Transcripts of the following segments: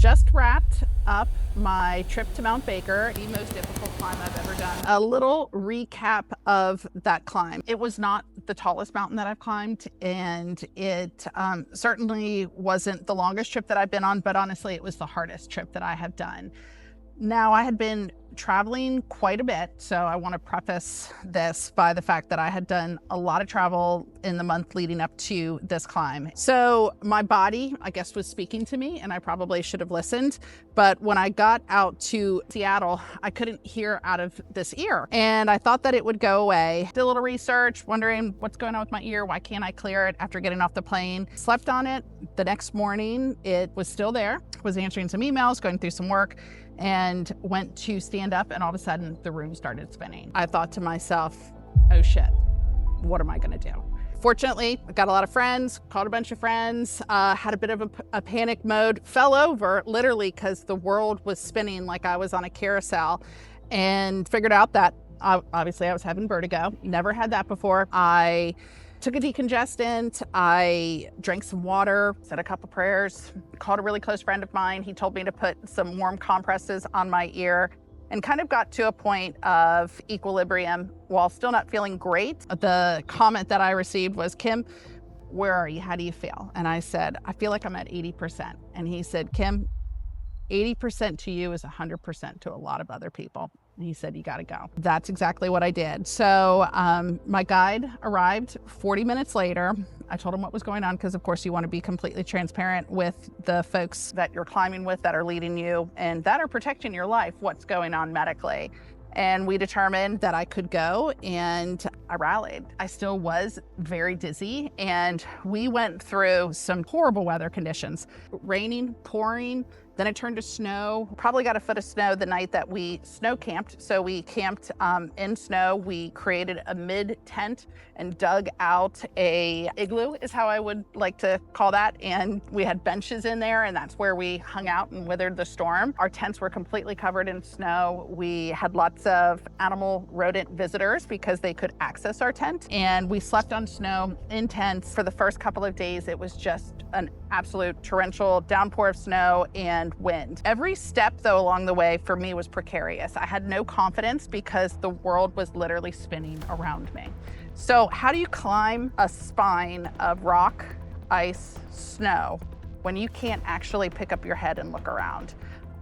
Just wrapped up my trip to Mount Baker, the most difficult climb I've ever done. A little recap of that climb. It was not the tallest mountain that I've climbed, and it certainly wasn't the longest trip that I've been on, but honestly, it was the hardest trip that I have done. Now, I had been traveling quite a bit, so I want to preface this by the fact that I had done a lot of travel in the month leading up to this climb. So my body, I guess, was speaking to me, and I probably should have listened. But when I got out to Seattle, I couldn't hear out of this ear, and I thought that it would go away. Did a little research, wondering what's going on with my ear. Why can't I clear it after getting off the plane? Slept on it. The next morning, it was still there. Was answering some emails, going through some work, and went to stand up, and all of a sudden the room started spinning. I thought to myself, oh shit, what am I gonna do? Fortunately, I got a lot of friends, called a bunch of friends, had a bit of a panic mode, fell over literally because the world was spinning like I was on a carousel, and figured out that obviously I was having vertigo. Never had that before. I took a decongestant, I drank some water, said a couple prayers, called a really close friend of mine. He told me to put some warm compresses on my ear, and kind of got to a point of equilibrium while still not feeling great. The comment that I received was, Kim, where are you? How do you feel? And I said, I feel like I'm at 80%. And he said, Kim, 80% to you is 100% to a lot of other people. And he said, you got to go. That's exactly what I did. So my guide arrived 40 minutes later. I told him what was going on because, of course, you want to be completely transparent with the folks that you're climbing with, that are leading you and that are protecting your life, what's going on medically. And we determined that I could go, and I rallied. I still was very dizzy, and we went through some horrible weather conditions. Raining, pouring, then it turned to snow. Probably got a foot of snow the night that we snow camped. So we camped in snow. We created a mid tent and dug out a igloo, is how I would like to call that. And we had benches in there, and that's where we hung out and weathered the storm. Our tents were completely covered in snow. We had lots of animal rodent visitors because they could access our tent. And we slept on snow in tents. For the first couple of days, it was just an absolute torrential downpour of snow and wind. Every step, though, along the way for me was precarious. I had no confidence because the world was literally spinning around me. So how do you climb a spine of rock, ice, snow when you can't actually pick up your head and look around?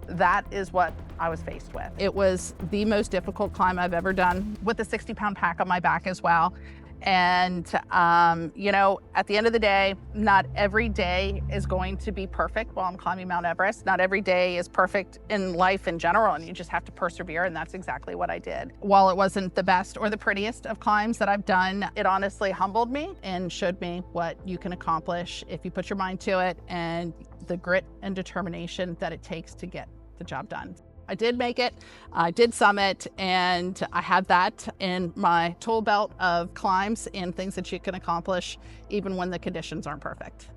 That is what I was faced with. It was the most difficult climb I've ever done, with a 60-pound pack on my back as well. And, you know, at the end of the day, not every day is going to be perfect while I'm climbing Mount Everest. Not every day is perfect in life in general, and you just have to persevere, and that's exactly what I did. While it wasn't the best or the prettiest of climbs that I've done, it honestly humbled me and showed me what you can accomplish if you put your mind to it, and the grit and determination that it takes to get the job done. I did make it, I did summit, and I have that in my tool belt of climbs and things that you can accomplish even when the conditions aren't perfect.